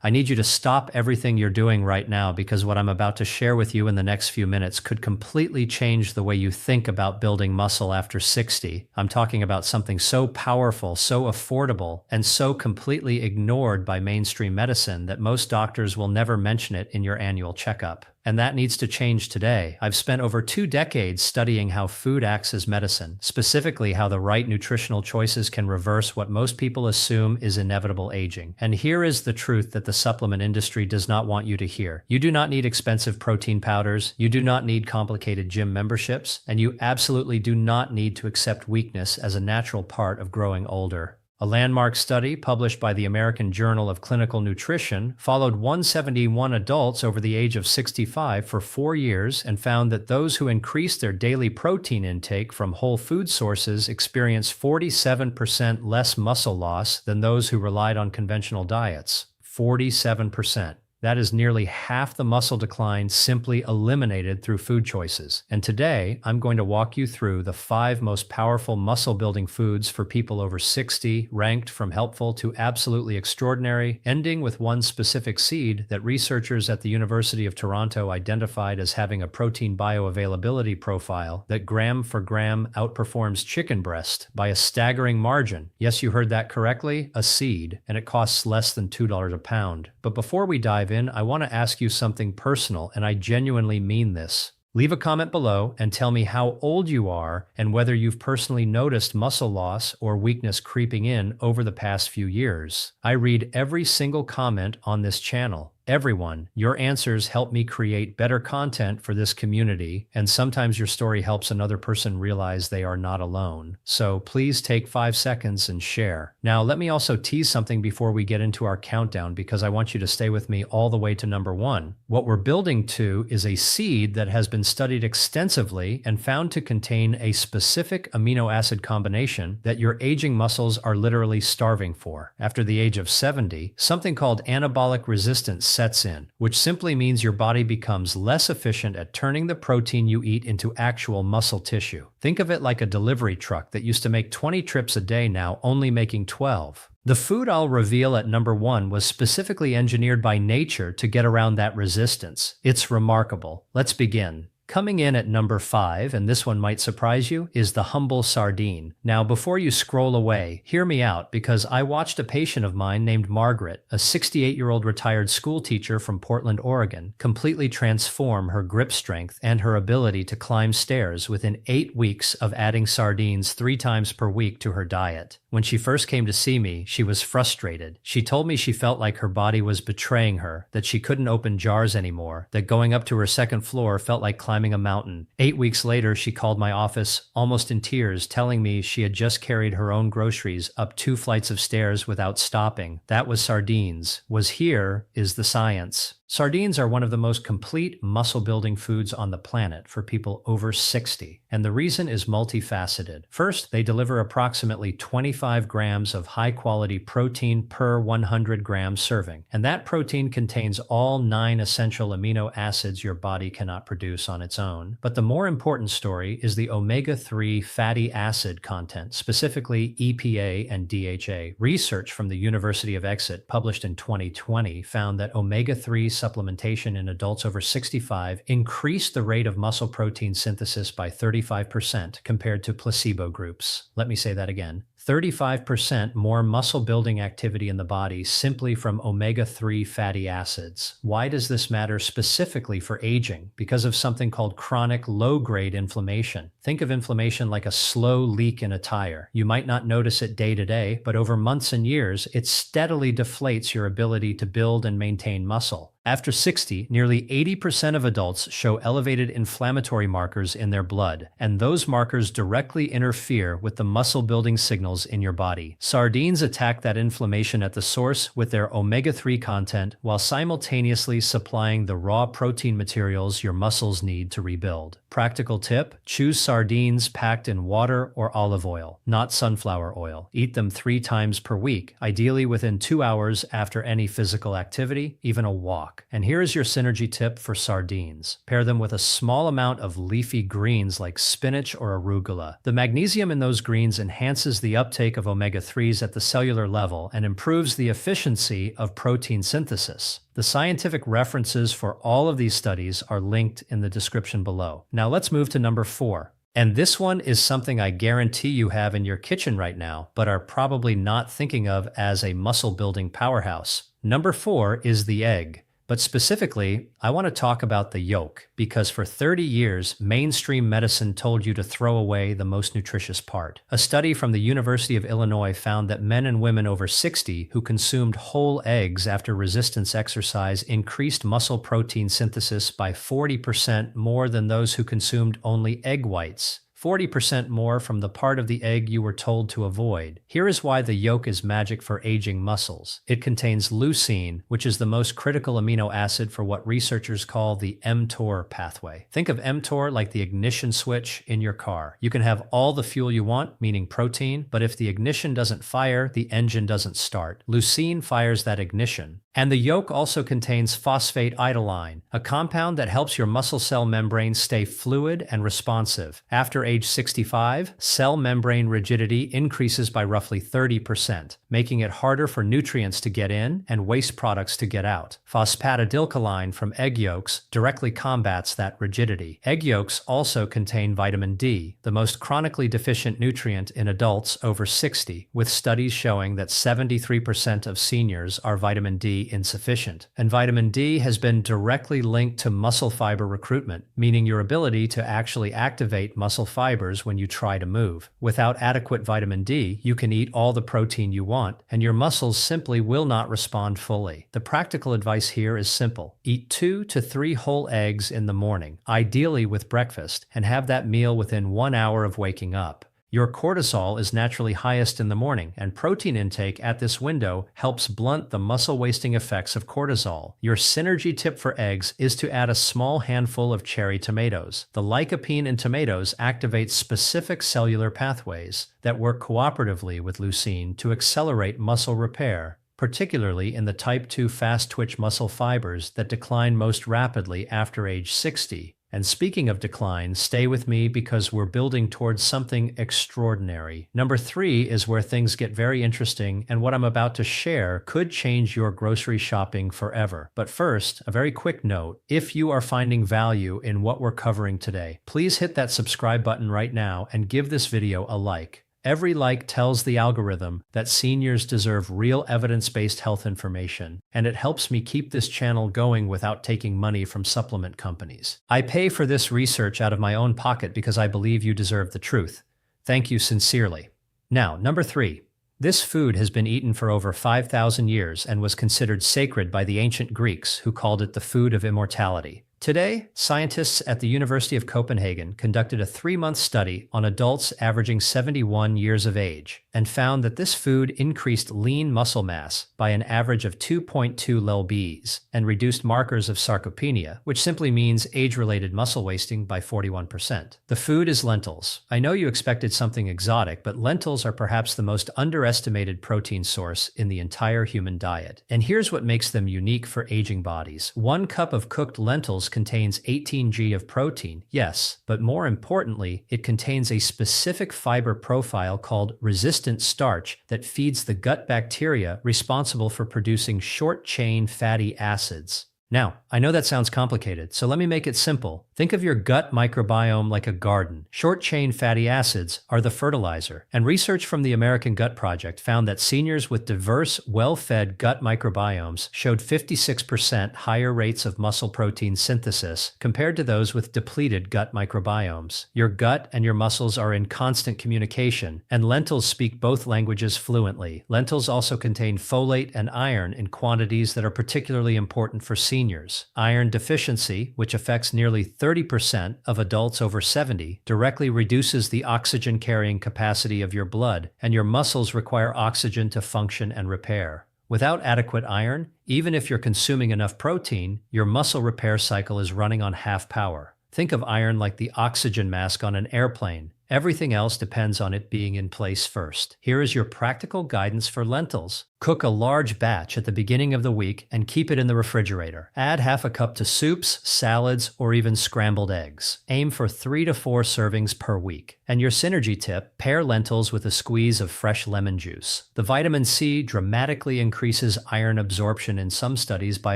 I need you to stop everything you're doing right now because what I'm about to share with you in the next few minutes could completely change the way you think about building muscle after 60. I'm talking about something so powerful, so affordable, and so completely ignored by mainstream medicine that most doctors will never mention it in your annual checkup. And that needs to change today. I've spent over 2 decades studying how food acts as medicine, specifically how the right nutritional choices can reverse what most people assume is inevitable aging. And here is the truth that the supplement industry does not want you to hear. You do not need expensive protein powders, you do not need complicated gym memberships, and you absolutely do not need to accept weakness as a natural part of growing older. A landmark study published by the American Journal of Clinical Nutrition followed 171 adults over the age of 65 for 4 years and found that those who increased their daily protein intake from whole food sources experienced 47% less muscle loss than those who relied on conventional diets. 47%. That is nearly half the muscle decline simply eliminated through food choices. And today, I'm going to walk you through the 5 most powerful muscle-building foods for people over 60, ranked from helpful to absolutely extraordinary, ending with one specific seed that researchers at the University of Toronto identified as having a protein bioavailability profile that gram for gram outperforms chicken breast by a staggering margin. Yes, you heard that correctly, a seed, and it costs less than $2 a pound. But before we dive in, I want to ask you something personal, and I genuinely mean this. Leave a comment below and tell me how old you are and whether you've personally noticed muscle loss or weakness creeping in over the past few years. I read every single comment on this channel. Everyone, your answers help me create better content for this community, and sometimes your story helps another person realize they are not alone. So please take 5 seconds and share. Now, let me also tease something before we get into our countdown because I want you to stay with me all the way to number 1. What we're building to is a seed that has been studied extensively and found to contain a specific amino acid combination that your aging muscles are literally starving for. After the age of 70, something called anabolic resistance sets in, which simply means your body becomes less efficient at turning the protein you eat into actual muscle tissue. Think of it like a delivery truck that used to make 20 trips a day now only making 12. The food I'll reveal at number 1 was specifically engineered by nature to get around that resistance. It's remarkable. Let's begin. Coming in at number 5, and this one might surprise you, is the humble sardine. Now, before you scroll away, hear me out because I watched a patient of mine named Margaret, a 68-year-old retired school teacher from Portland, Oregon, completely transform her grip strength and her ability to climb stairs within 8 weeks of adding sardines 3 times per week to her diet. When she first came to see me, she was frustrated. She told me she felt like her body was betraying her, that she couldn't open jars anymore, that going up to her second floor felt like climbing a mountain. 8 weeks later, she called my office, almost in tears, telling me she had just carried her own groceries up 2 flights of stairs without stopping. That was sardines. Here is the science. Sardines are one of the most complete muscle-building foods on the planet for people over 60, and the reason is multifaceted. First, they deliver approximately 25 grams of high-quality protein per 100 gram serving, and that protein contains all 9 essential amino acids your body cannot produce on its own. But the more important story is the omega-3 fatty acid content, specifically EPA and DHA. Research from the University of Exeter, published in 2020, found that omega-3 supplementation in adults over 65 increased the rate of muscle protein synthesis by 35% compared to placebo groups. Let me say that again. 35% more muscle-building activity in the body simply from omega-3 fatty acids. Why does this matter specifically for aging? Because of something called chronic low-grade inflammation. Think of inflammation like a slow leak in a tire. You might not notice it day to day, but over months and years, it steadily deflates your ability to build and maintain muscle. After 60, nearly 80% of adults show elevated inflammatory markers in their blood, and those markers directly interfere with the muscle-building signals in your body. Sardines attack that inflammation at the source with their omega-3 content while simultaneously supplying the raw protein materials your muscles need to rebuild. Practical tip: choose sardines packed in water or olive oil, not sunflower oil. Eat them 3 times per week, ideally within 2 hours after any physical activity, even a walk. stock. And here is your synergy tip for sardines. Pair them with a small amount of leafy greens like spinach or arugula. The magnesium in those greens enhances the uptake of omega-3s at the cellular level and improves the efficiency of protein synthesis. The scientific references for all of these studies are linked in the description below. Now let's move to number 4. And this one is something I guarantee you have in your kitchen right now, but are probably not thinking of as a muscle-building powerhouse. Number 4 is the egg. But specifically, I want to talk about the yolk, because for 30 years, mainstream medicine told you to throw away the most nutritious part. A study from the University of Illinois found that men and women over 60 who consumed whole eggs after resistance exercise increased muscle protein synthesis by 40% more than those who consumed only egg whites. 40% more from the part of the egg you were told to avoid. Here is why the yolk is magic for aging muscles. It contains leucine, which is the most critical amino acid for what researchers call the mTOR pathway. Think of mTOR like the ignition switch in your car. You can have all the fuel you want, meaning protein, but if the ignition doesn't fire, the engine doesn't start. Leucine fires that ignition. And the yolk also contains phosphate iodine, a compound that helps your muscle cell membrane stay fluid and responsive. After age 65, cell membrane rigidity increases by roughly 30%, making it harder for nutrients to get in and waste products to get out. Phosphatidylcholine from egg yolks directly combats that rigidity. Egg yolks also contain vitamin D, the most chronically deficient nutrient in adults over 60, with studies showing that 73% of seniors are vitamin D insufficient. And vitamin D has been directly linked to muscle fiber recruitment, meaning your ability to actually activate muscle fibers when you try to move. Without adequate vitamin D, you can eat all the protein you want, and your muscles simply will not respond fully. The practical advice here is simple. Eat 2 to 3 whole eggs in the morning, ideally with breakfast, and have that meal within 1 hour of waking up. Your cortisol is naturally highest in the morning, and protein intake at this window helps blunt the muscle-wasting effects of cortisol. Your synergy tip for eggs is to add a small handful of cherry tomatoes. The lycopene in tomatoes activates specific cellular pathways that work cooperatively with leucine to accelerate muscle repair, particularly in the type 2 fast-twitch muscle fibers that decline most rapidly after age 60. And speaking of decline, stay with me because we're building towards something extraordinary. Number 3 is where things get very interesting, and what I'm about to share could change your grocery shopping forever. But first, a very quick note. If you are finding value in what we're covering today, please hit that subscribe button right now and give this video a like. Every like tells the algorithm that seniors deserve real evidence-based health information, and it helps me keep this channel going without taking money from supplement companies. I pay for this research out of my own pocket because I believe you deserve the truth. Thank you sincerely. Now, number 3. This food has been eaten for over 5,000 years and was considered sacred by the ancient Greeks, who called it the food of immortality. Today, scientists at the University of Copenhagen conducted a 3-month study on adults averaging 71 years of age and found that this food increased lean muscle mass by an average of 2.2 lb and reduced markers of sarcopenia, which simply means age-related muscle wasting, by 41%. The food is lentils. I know you expected something exotic, but lentils are perhaps the most underestimated protein source in the entire human diet. And here's what makes them unique for aging bodies. 1 cup of cooked lentils contains 18 g of protein, yes, but more importantly, it contains a specific fiber profile called resistant starch that feeds the gut bacteria responsible for producing short-chain fatty acids. Now, I know that sounds complicated, so let me make it simple. Think of your gut microbiome like a garden. Short-chain fatty acids are the fertilizer, and research from the American Gut Project found that seniors with diverse, well-fed gut microbiomes showed 56% higher rates of muscle protein synthesis compared to those with depleted gut microbiomes. Your gut and your muscles are in constant communication, and lentils speak both languages fluently. Lentils also contain folate and iron in quantities that are particularly important for seniors. Iron deficiency, which affects nearly 30% of adults over 70, directly reduces the oxygen-carrying capacity of your blood, and your muscles require oxygen to function and repair. Without adequate iron, even if you're consuming enough protein, your muscle repair cycle is running on half power. Think of iron like the oxygen mask on an airplane. Everything else depends on it being in place first. Here is your practical guidance for lentils. Cook a large batch at the beginning of the week and keep it in the refrigerator. Add half a cup to soups, salads, or even scrambled eggs. Aim for 3 to 4 servings per week. And your synergy tip, pair lentils with a squeeze of fresh lemon juice. The vitamin C dramatically increases iron absorption in some studies by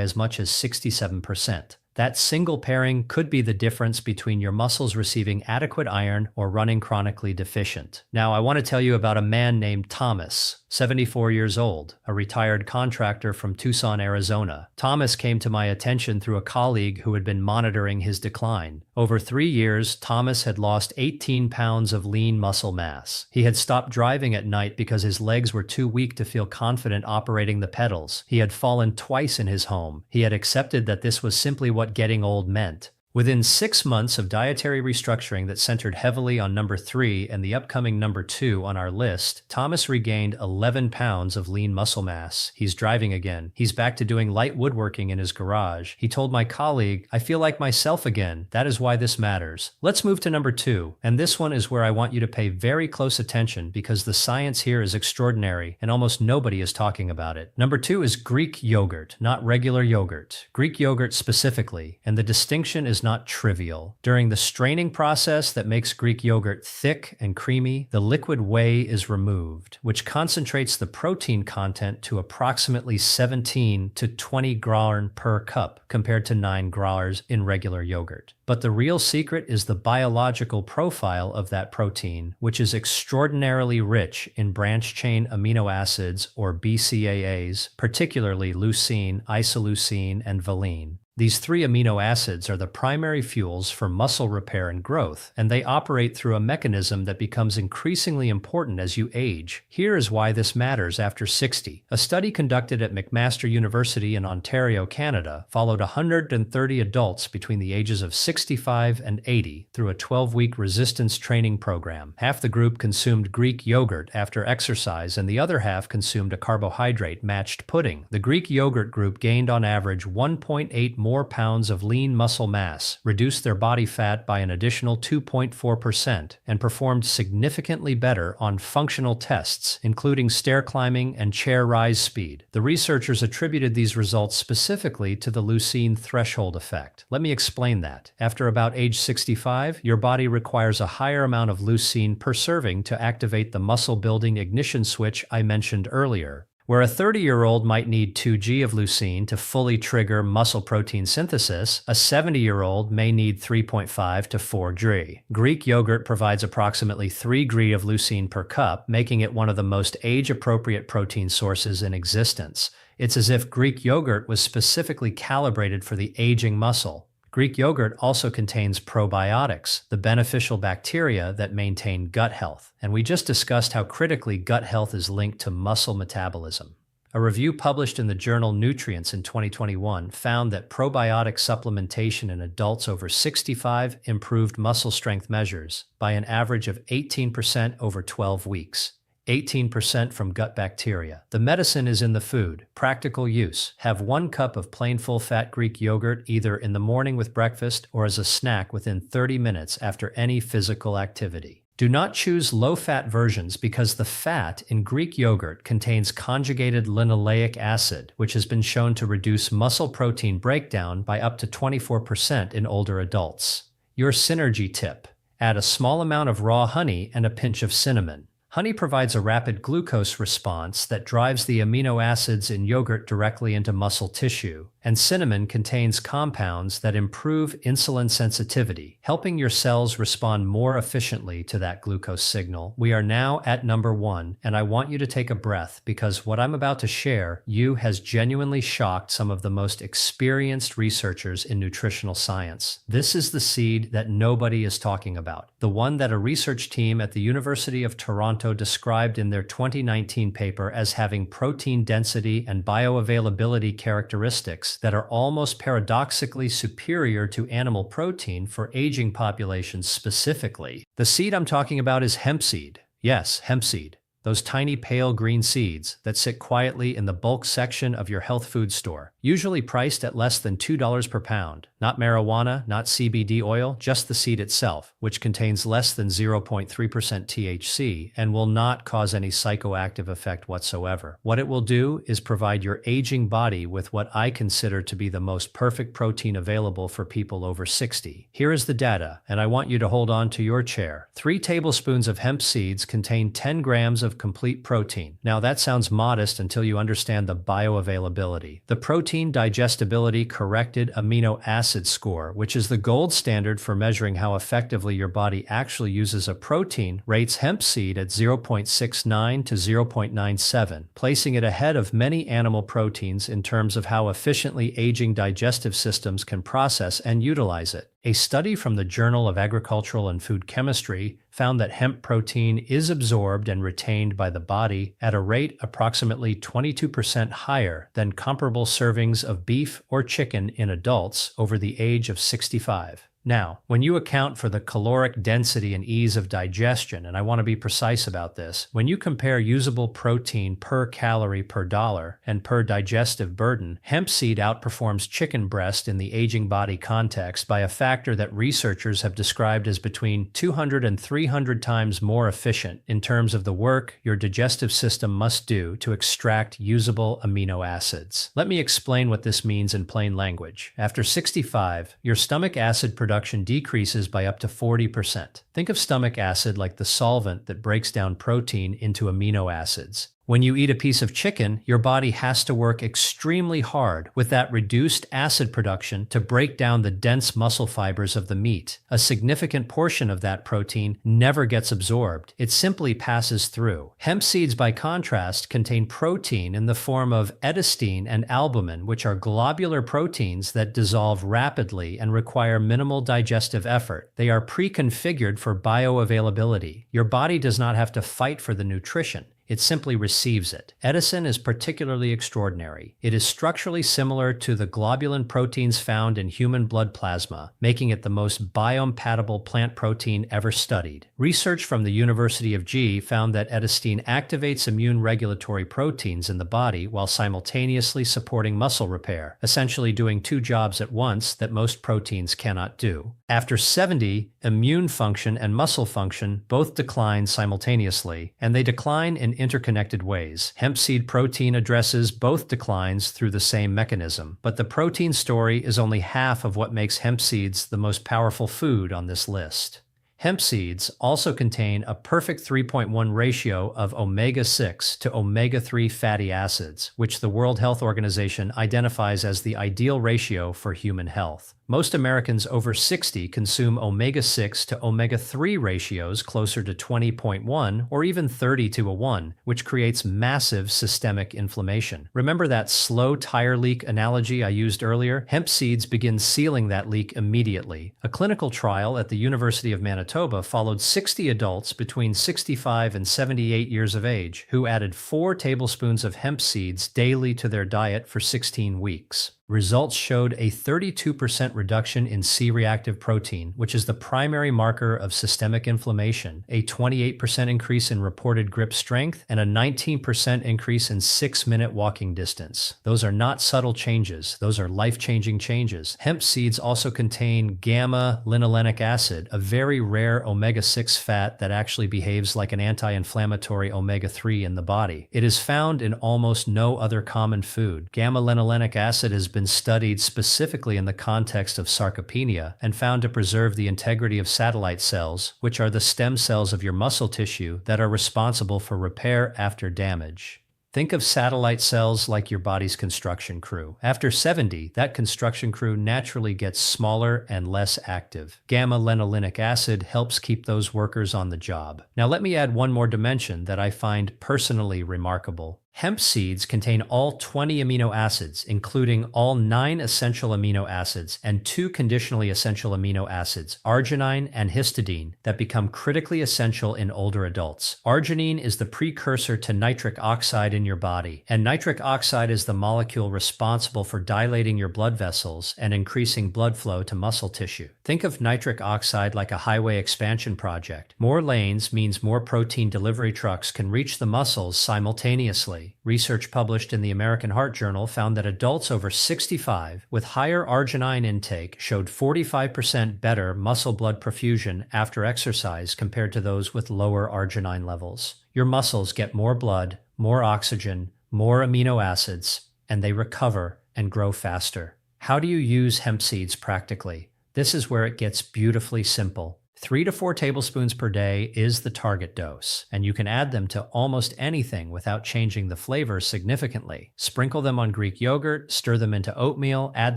as much as 67%. That single pairing could be the difference between your muscles receiving adequate iron or running chronically deficient. Now, I want to tell you about a man named Thomas, 74 years old, a retired contractor from Tucson, Arizona. Thomas came to my attention through a colleague who had been monitoring his decline. Over 3 years, Thomas had lost 18 pounds of lean muscle mass. He had stopped driving at night because his legs were too weak to feel confident operating the pedals. He had fallen twice in his home. He had accepted that this was simply what getting old meant. Within 6 months of dietary restructuring that centered heavily on number 3 and the upcoming number 2 on our list, Thomas regained 11 pounds of lean muscle mass. He's driving again. He's back to doing light woodworking in his garage. He told my colleague, "I feel like myself again. That is why this matters." Let's move to number 2. And this one is where I want you to pay very close attention because the science here is extraordinary and almost nobody is talking about it. Number 2 is Greek yogurt, not regular yogurt. Greek yogurt specifically, and the distinction is not trivial. During the straining process that makes Greek yogurt thick and creamy, the liquid whey is removed, which concentrates the protein content to approximately 17 to 20 grams per cup, compared to 9 grams in regular yogurt. But the real secret is the biological profile of that protein, which is extraordinarily rich in branched-chain amino acids, or BCAAs, particularly leucine, isoleucine, and valine. These 3 amino acids are the primary fuels for muscle repair and growth, and they operate through a mechanism that becomes increasingly important as you age. Here is why this matters after 60. A study conducted at McMaster University in Ontario, Canada, followed 130 adults between the ages of 65 and 80 through a 12-week resistance training program. Half the group consumed Greek yogurt after exercise, and the other half consumed a carbohydrate-matched pudding. The Greek yogurt group gained on average 1.8 more pounds of lean muscle mass, reduced their body fat by an additional 2.4%, and performed significantly better on functional tests, including stair climbing and chair rise speed. The researchers attributed these results specifically to the leucine threshold effect. Let me explain that. After about age 65, your body requires a higher amount of leucine per serving to activate the muscle-building ignition switch I mentioned earlier. Where a 30-year-old might need 2 of leucine to fully trigger muscle protein synthesis, a 70-year-old may need 3.5 to 4 Gr. Greek yogurt provides approximately 3 Gr of leucine per cup, making it one of the most age-appropriate protein sources in existence. It's as if Greek yogurt was specifically calibrated for the aging muscle. Greek yogurt also contains probiotics, the beneficial bacteria that maintain gut health. And we just discussed how critically gut health is linked to muscle metabolism. A review published in the journal Nutrients in 2021 found that probiotic supplementation in adults over 65 improved muscle strength measures by an average of 18% over 12 weeks. 18% from gut bacteria. The medicine is in the food. Practical use. Have 1 cup of plain full-fat Greek yogurt either in the morning with breakfast or as a snack within 30 minutes after any physical activity. Do not choose low-fat versions because the fat in Greek yogurt contains conjugated linoleic acid, which has been shown to reduce muscle protein breakdown by up to 24% in older adults. Your synergy tip. Add a small amount of raw honey and a pinch of cinnamon. Honey provides a rapid glucose response that drives the amino acids in yogurt directly into muscle tissue, and cinnamon contains compounds that improve insulin sensitivity, helping your cells respond more efficiently to that glucose signal. We are now at number 1, and I want you to take a breath because what I'm about to share has genuinely shocked some of the most experienced researchers in nutritional science. This is the seed that nobody is talking about, the one that a research team at the University of Toronto described in their 2019 paper as having protein density and bioavailability characteristics that are almost paradoxically superior to animal protein for aging populations specifically. The seed I'm talking about is hemp seed. Yes, hemp seed. Those tiny pale green seeds that sit quietly in the bulk section of your health food store. usually priced at less than $2 per pound. Not marijuana, not CBD oil, just the seed itself, which contains less than 0.3% THC and will not cause any psychoactive effect whatsoever. What it will do is provide your aging body with what I consider to be the most perfect protein available for people over 60. Here is the data, and I want you to hold on to your chair. 3 tablespoons of hemp seeds contain 10 grams of complete protein. Now that sounds modest until you understand the bioavailability. The protein digestibility corrected amino acid score, which is the gold standard for measuring how effectively your body actually uses a protein, rates hemp seed at 0.69 to 0.97, placing it ahead of many animal proteins in terms of how efficiently aging digestive systems can process and utilize it. A study from the Journal of Agricultural and Food Chemistry found that hemp protein is absorbed and retained by the body at a rate approximately 22% higher than comparable servings of beef or chicken in adults over the age of 65. Now, when you account for the caloric density and ease of digestion, and I want to be precise about this, when you compare usable protein per calorie per dollar and per digestive burden, hemp seed outperforms chicken breast in the aging body context by a factor that researchers have described as between 200 and 300 times more efficient in terms of the work your digestive system must do to extract usable amino acids. Let me explain what this means in plain language. After 65, your stomach acid production decreases by up to 40%. Think of stomach acid like the solvent that breaks down protein into amino acids. When you eat a piece of chicken, your body has to work extremely hard with that reduced acid production to break down the dense muscle fibers of the meat. A significant portion of that protein never gets absorbed. It simply passes through. Hemp seeds, by contrast, contain protein in the form of edestine and albumin, which are globular proteins that dissolve rapidly and require minimal digestive effort. They are pre-configured for bioavailability. Your body does not have to fight for the nutrition. It simply receives it. Edestin is particularly extraordinary. It is structurally similar to the globulin proteins found in human blood plasma, making it the most biocompatible plant protein ever studied. Research from the University of G found that edestin activates immune regulatory proteins in the body while simultaneously supporting muscle repair, essentially doing 2 jobs at once that most proteins cannot do. After 70, immune function and muscle function both decline simultaneously, and they decline in interconnected ways. Hemp seed protein addresses both declines through the same mechanism, but the protein story is only half of what makes hemp seeds the most powerful food on this list. Hemp seeds also contain a perfect 3.1 ratio of omega-6 to omega-3 fatty acids, which the World Health Organization identifies as the ideal ratio for human health. Most Americans over 60 consume omega-6 to omega-3 ratios closer to 20.1 or even 30 to 1, which creates massive systemic inflammation. Remember that slow tire leak analogy I used earlier? Hemp seeds begin sealing that leak immediately. A clinical trial at the University of Manitoba followed 60 adults between 65 and 78 years of age who added 4 tablespoons of hemp seeds daily to their diet for 16 weeks. Results showed a 32% reduction in C-reactive protein, which is the primary marker of systemic inflammation, a 28% increase in reported grip strength, and a 19% increase in 6-minute walking distance. Those are not subtle changes. Those are life-changing changes. Hemp seeds also contain gamma-linolenic acid, a very rare omega-6 fat that actually behaves like an anti-inflammatory omega-3 in the body. It is found in almost no other common food. Gamma-linolenic acid has been studied specifically in the context of sarcopenia and found to preserve the integrity of satellite cells, which are the stem cells of your muscle tissue that are responsible for repair after damage. Think of satellite cells like your body's construction crew. After 70, that construction crew naturally gets smaller and less active. Gamma-linolenic acid helps keep those workers on the job. Now let me add one more dimension that I find personally remarkable. Hemp seeds contain all 20 amino acids, including all 9 essential amino acids and 2 conditionally essential amino acids, arginine and histidine, that become critically essential in older adults. Arginine is the precursor to nitric oxide in your body, and nitric oxide is the molecule responsible for dilating your blood vessels and increasing blood flow to muscle tissue. Think of nitric oxide like a highway expansion project. More lanes means more protein delivery trucks can reach the muscles simultaneously. Honestly, research published in the American Heart Journal found that adults over 65 with higher arginine intake showed 45% better muscle blood perfusion after exercise compared to those with lower arginine levels. Your muscles get more blood, more oxygen, more amino acids, and they recover and grow faster. How do you use hemp seeds practically? This is where it gets beautifully simple. 3 to 4 tablespoons per day is the target dose, and you can add them to almost anything without changing the flavor significantly. Sprinkle them on Greek yogurt, stir them into oatmeal, add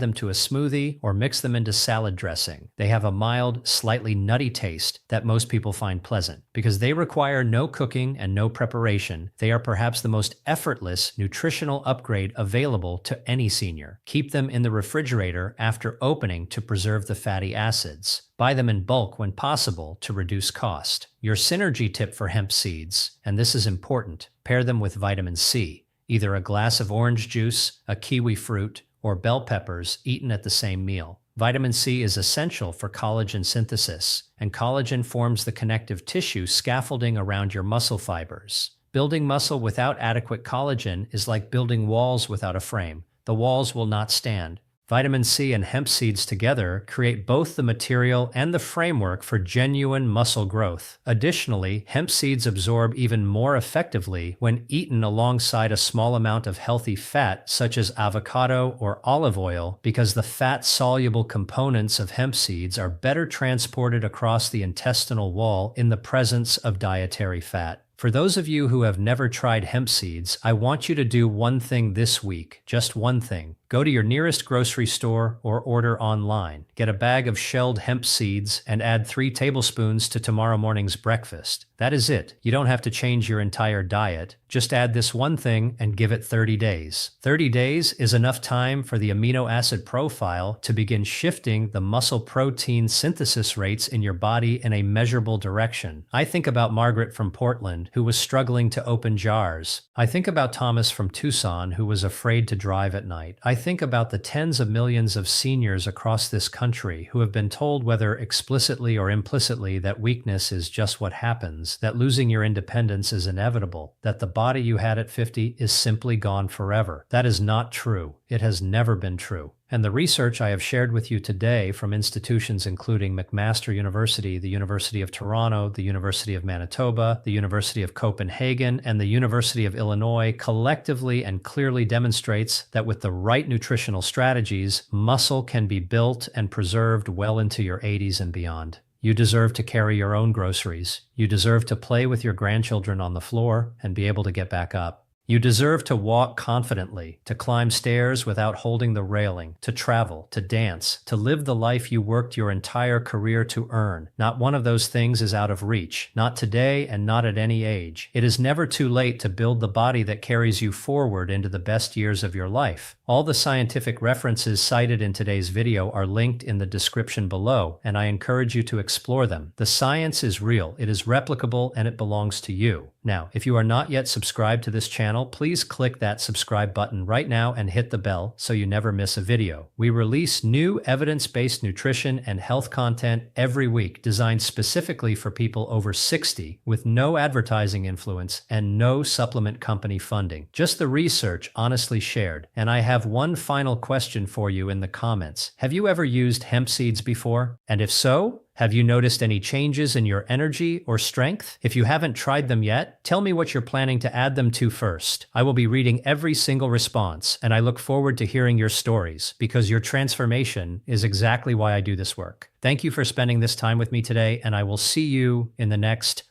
them to a smoothie, or mix them into salad dressing. They have a mild, slightly nutty taste that most people find pleasant. Because they require no cooking and no preparation, they are perhaps the most effortless nutritional upgrade available to any senior. Keep them in the refrigerator after opening to preserve the fatty acids. Buy them in bulk when possible to reduce cost. Your synergy tip for hemp seeds, and this is important, pair them with vitamin C, either a glass of orange juice, a kiwi fruit, or bell peppers eaten at the same meal. Vitamin C is essential for collagen synthesis, and collagen forms the connective tissue scaffolding around your muscle fibers. Building muscle without adequate collagen is like building walls without a frame. The walls will not stand. Vitamin C and hemp seeds together create both the material and the framework for genuine muscle growth. Additionally, hemp seeds absorb even more effectively when eaten alongside a small amount of healthy fat such as avocado or olive oil because the fat-soluble components of hemp seeds are better transported across the intestinal wall in the presence of dietary fat. For those of you who have never tried hemp seeds, I want you to do one thing this week, just one thing. Go to your nearest grocery store or order online. Get a bag of shelled hemp seeds and add 3 tablespoons to tomorrow morning's breakfast. That is it. You don't have to change your entire diet. Just add this one thing and give it 30 days. 30 days is enough time for the amino acid profile to begin shifting the muscle protein synthesis rates in your body in a measurable direction. I think about Margaret from Portland, who was struggling to open jars. I think about Thomas from Tucson, who was afraid to drive at night. I think about the tens of millions of seniors across this country who have been told, whether explicitly or implicitly, that weakness is just what happens, that losing your independence is inevitable, that the body you had at 50 is simply gone forever. That is not true. It has never been true. And the research I have shared with you today from institutions including McMaster University, the University of Toronto, the University of Manitoba, the University of Copenhagen, and the University of Illinois collectively and clearly demonstrates that with the right nutritional strategies, muscle can be built and preserved well into your 80s and beyond. You deserve to carry your own groceries. You deserve to play with your grandchildren on the floor and be able to get back up. You deserve to walk confidently, to climb stairs without holding the railing, to travel, to dance, to live the life you worked your entire career to earn. Not one of those things is out of reach, not today and not at any age. It is never too late to build the body that carries you forward into the best years of your life. All the scientific references cited in today's video are linked in the description below, and I encourage you to explore them. The science is real, it is replicable, and it belongs to you. Now, if you are not yet subscribed to this channel, please click that subscribe button right now and hit the bell so you never miss a video. We release new evidence-based nutrition and health content every week designed specifically for people over 60 with no advertising influence and no supplement company funding. Just the research honestly shared. And I have one final question for you in the comments. Have you ever used hemp seeds before? And if so, have you noticed any changes in your energy or strength? If you haven't tried them yet, tell me what you're planning to add them to first. I will be reading every single response, and I look forward to hearing your stories, because your transformation is exactly why I do this work. Thank you for spending this time with me today, and I will see you in the next